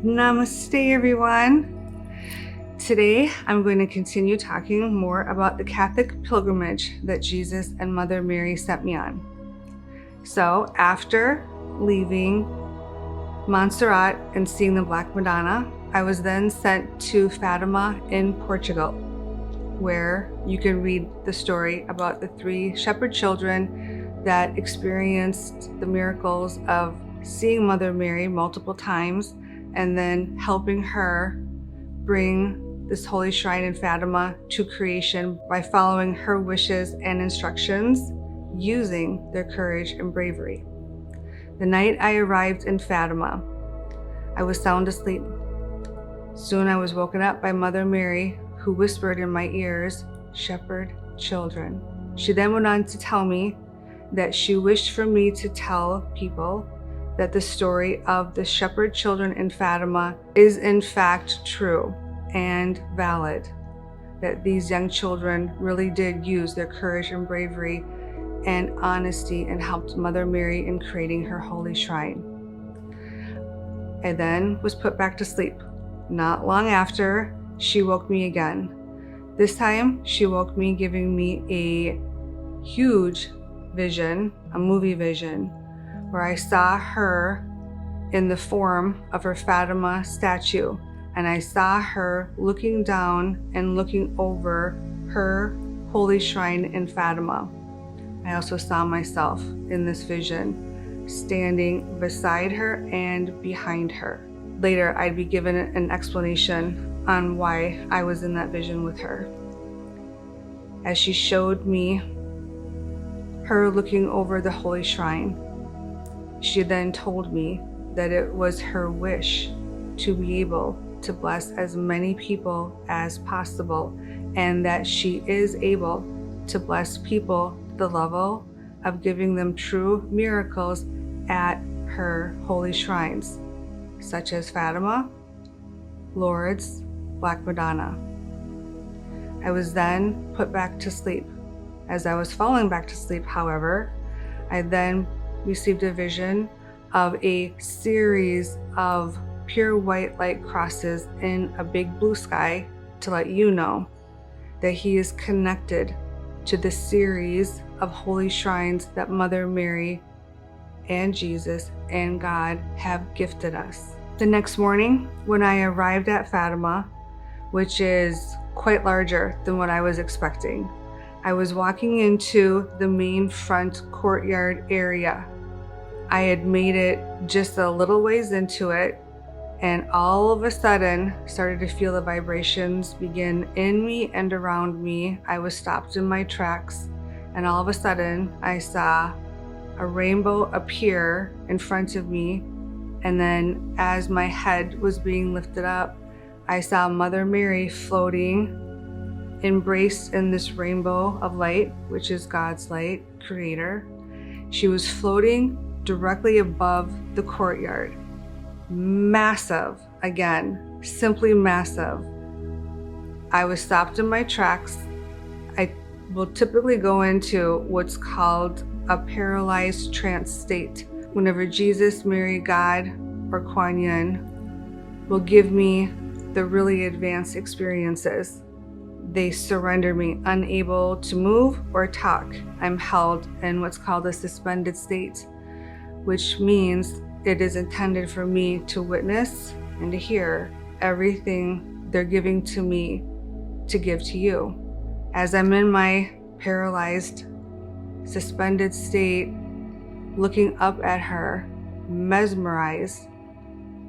Namaste, everyone. Today, I'm going to continue talking more about the Catholic pilgrimage that Jesus and Mother Mary sent me on. So, after leaving Montserrat and seeing the Black Madonna, I was then sent to Fatima in Portugal, where you can read the story about the 3 shepherd children that experienced the miracles of seeing Mother Mary multiple times and then helping her bring this holy shrine in Fatima to creation by following her wishes and instructions, using their courage and bravery. The night I arrived in Fatima, I was sound asleep. Soon I was woken up by Mother Mary, who whispered in my ears, "Shepherd children." She then went on to tell me that she wished for me to tell people that the story of the shepherd children in Fatima is in fact true and valid, that these young children really did use their courage and bravery and honesty and helped Mother Mary in creating her holy shrine. I then was put back to sleep. Not long after, she woke me again. This time, she woke me giving me a huge vision, a movie vision, where I saw her in the form of her Fatima statue, and I saw her looking down and looking over her holy shrine in Fatima. I also saw myself in this vision, standing beside her and behind her. Later, I'd be given an explanation on why I was in that vision with her. As she showed me her looking over the holy shrine, she then told me that it was her wish to be able to bless as many people as possible, and that she is able to bless people to the level of giving them true miracles at her holy shrines, such as Fatima, Lourdes, Black Madonna. I was then put back to sleep. As I was falling back to sleep, however, I then received a vision of a series of pure white light crosses in a big blue sky to let you know that he is connected to the series of holy shrines that Mother Mary and Jesus and God have gifted us. The next morning, when I arrived at Fatima, which is quite larger than what I was expecting, I was walking into the main front courtyard area. I had made it just a little ways into it, and all of a sudden started to feel the vibrations begin in me and around me. I was stopped in my tracks, and all of a sudden I saw a rainbow appear in front of me, and then as my head was being lifted up, I saw Mother Mary floating, embraced in this rainbow of light, which is God's light, Creator. She was floating directly above the courtyard. Massive, again, simply massive. I was stopped in my tracks. I will typically go into what's called a paralyzed trance state. Whenever Jesus, Mary, God, or Kuan Yin will give me the really advanced experiences, they surrender me, unable to move or talk. I'm held in what's called a suspended state, which means it is intended for me to witness and to hear everything they're giving to me to give to you. As I'm in my paralyzed, suspended state, looking up at her, mesmerized,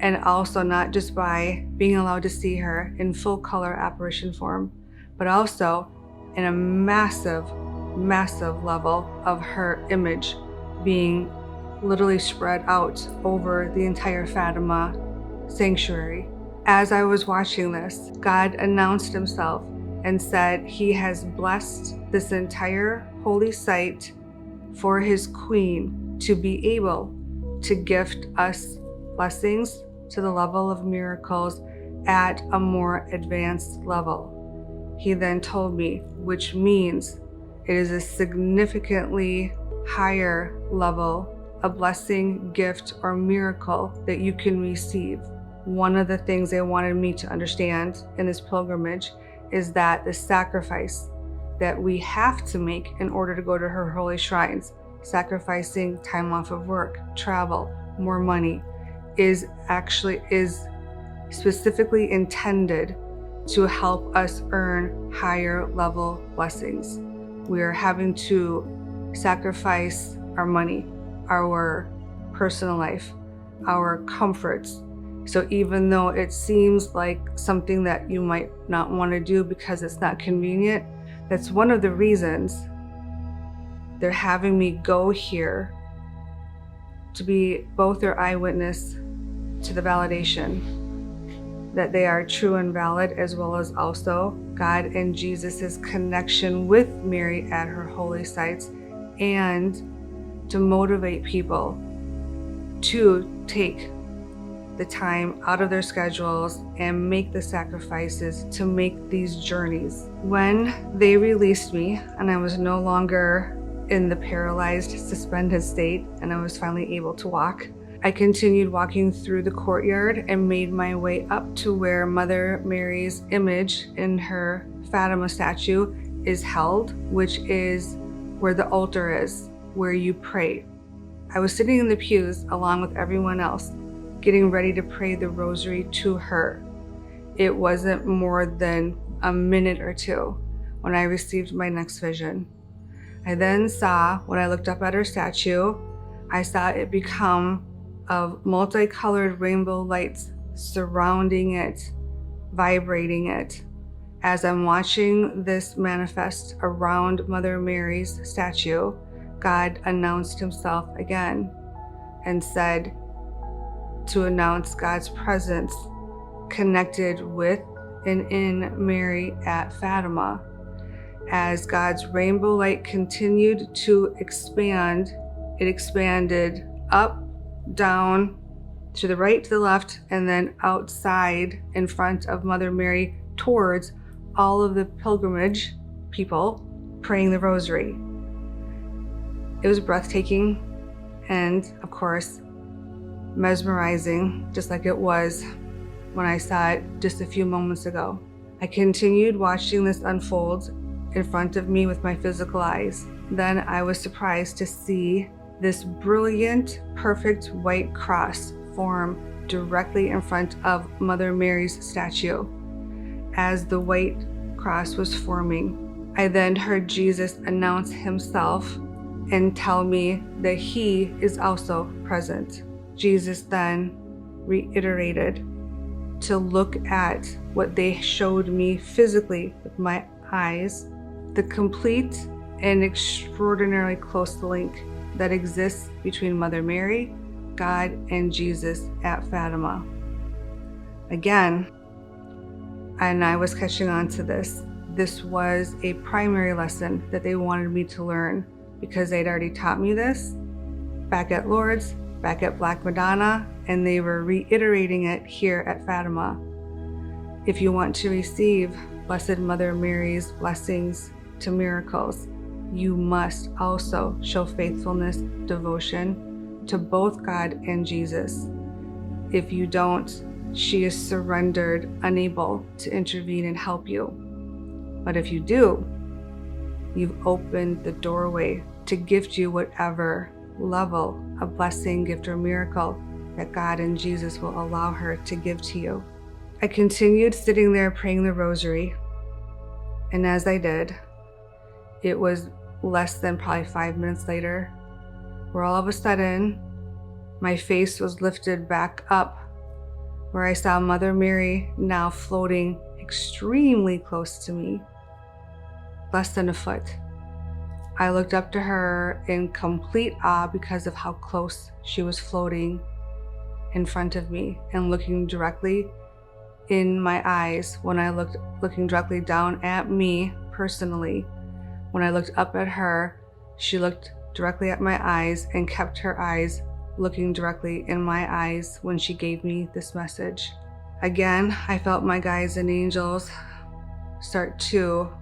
and also not just by being allowed to see her in full color apparition form, but also in a massive, massive level of her image being literally spread out over the entire Fatima sanctuary. As I was watching this, God announced himself and said he has blessed this entire holy site for his queen to be able to gift us blessings to the level of miracles at a more advanced level. He then told me, which means it is a significantly higher level of blessing, gift, or miracle that you can receive. one of the things they wanted me to understand in this pilgrimage is that the sacrifice that we have to make in order to go to her holy shrines, sacrificing time off of work, travel, more money, is specifically intended to help us earn higher level blessings. We are having to sacrifice our money, our personal life, our comforts. So even though it seems like something that you might not want to do because it's not convenient, that's one of the reasons they're having me go here, to be both their eyewitness to the validation that they are true and valid, as well as also God and Jesus's connection with Mary at her holy sites, and to motivate people to take the time out of their schedules and make the sacrifices to make these journeys. When they released me and I was no longer in the paralyzed, suspended state and I was finally able to walk, I continued walking through the courtyard and made my way up to where Mother Mary's image in her Fatima statue is held, which is where the altar is, where you pray. I was sitting in the pews along with everyone else, getting ready to pray the rosary to her. It wasn't more than a minute or two when I received my next vision. I then saw, when I looked up at her statue, I saw it become of multicolored rainbow lights surrounding it, vibrating it. As I'm watching this manifest around Mother Mary's statue, God announced himself again and said to announce God's presence connected with and in Mary at Fatima. As God's rainbow light continued to expand, it expanded up, down, to the right, to the left, and then outside in front of Mother Mary towards all of the pilgrimage people praying the rosary. It was breathtaking and, of course, mesmerizing, just like it was when I saw it just a few moments ago. I continued watching this unfold in front of me with my physical eyes. Then I was surprised to see this brilliant, perfect white cross form directly in front of Mother Mary's statue. As the white cross was forming, I then heard Jesus announce himself and tell me that he is also present. Jesus then reiterated to look at what they showed me physically with my eyes, the complete and extraordinarily close link that exists between Mother Mary, God, and Jesus at Fatima. Again, and I was catching on to this. This was a primary lesson that they wanted me to learn because they'd already taught me this back at Lourdes, back at Black Madonna, and they were reiterating it here at Fatima. If you want to receive Blessed Mother Mary's blessings to miracles, you must also show faithfulness, devotion to both God and Jesus. If you don't, she is surrendered, unable to intervene and help you. But if you do, you've opened the doorway to gift you whatever level of blessing, gift, or miracle that God and Jesus will allow her to give to you. I continued sitting there praying the rosary, and as I did, it was less than probably 5 minutes later, where all of a sudden, my face was lifted back up, where I saw Mother Mary now floating extremely close to me, less than a foot. I looked up to her in complete awe because of how close she was floating in front of me and looking directly in my eyes. When I looking directly down at me personally, when I looked up at her, she looked directly at my eyes and kept her eyes looking directly in my eyes when she gave me this message. Again, I felt my guides and angels start to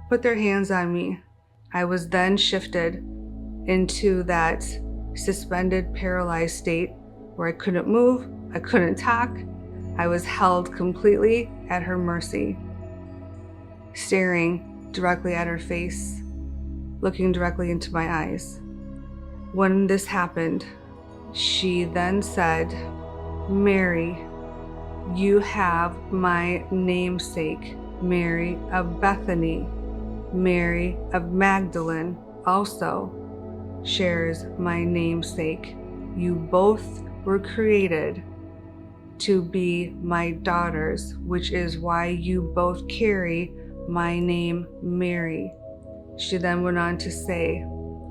put their hands on me. I was then shifted into that suspended, paralyzed state where I couldn't move, I couldn't talk, I was held completely at her mercy, staring directly at her face, looking directly into my eyes. When this happened, she then said, "Mary, you have my namesake, Mary of Bethany. Mary of Magdalene also shares my namesake. You both were created to be my daughters, which is why you both carry my name, Mary." She then went on to say,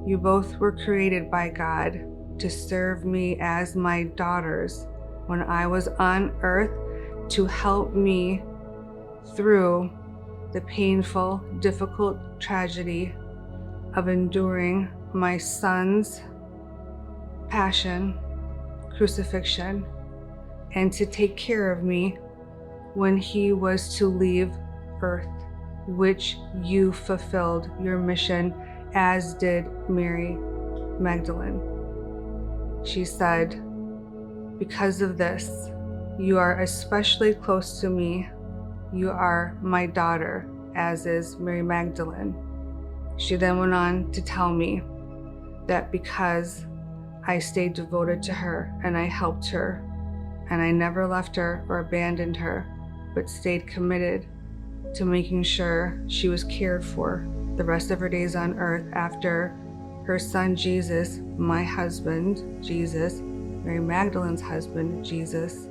"You both were created by God to serve me as my daughters when I was on earth, to help me through the painful, difficult tragedy of enduring my son's passion, crucifixion, and to take care of me when he was to leave earth, which you fulfilled your mission, as did Mary Magdalene." She said, "Because of this, you are especially close to me. You are my daughter, as is Mary Magdalene." She then went on to tell me that because I stayed devoted to her and I helped her, and I never left her or abandoned her, but stayed committed to making sure she was cared for the rest of her days on earth after her son Jesus, my husband Jesus, Mary Magdalene's husband Jesus,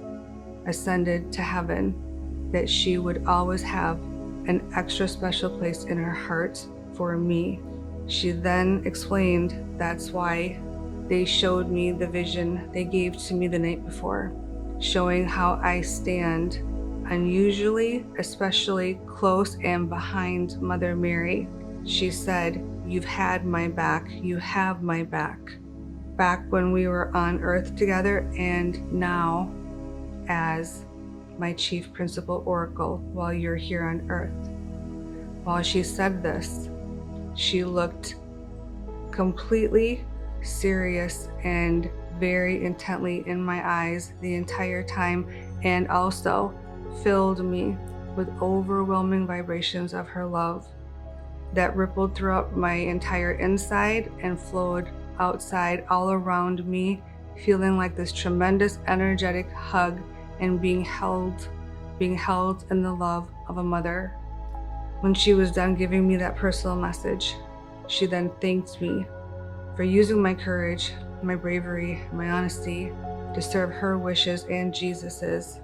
ascended to heaven, that she would always have an extra special place in her heart for me. She then explained that's why they showed me the vision they gave to me the night before, showing how I stand unusually, especially close and behind Mother Mary. She said, "You've had my back, you have my back when we were on earth together, and now as my chief principal oracle while you're here on earth." While she said this, she looked completely serious and very intently in my eyes the entire time, and also filled me with overwhelming vibrations of her love that rippled throughout my entire inside and flowed outside all around me, feeling like this tremendous energetic hug and being held in the love of a mother. When she was done giving me that personal message, she then thanked me for using my courage, my bravery, my honesty to serve her wishes and Jesus's,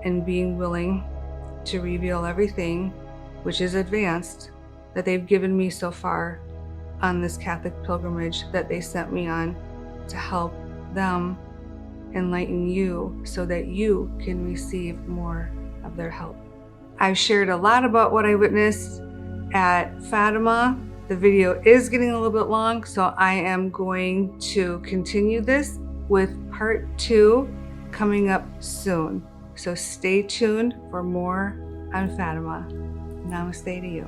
and being willing to reveal everything, which is advanced, that they've given me so far on this Catholic pilgrimage that they sent me on, to help them enlighten you so that you can receive more of their help. I've shared a lot about what I witnessed at Fatima. The video is getting a little bit long, so I am going to continue this with part 2 coming up soon. So stay tuned for more on Fatima. Namaste to you.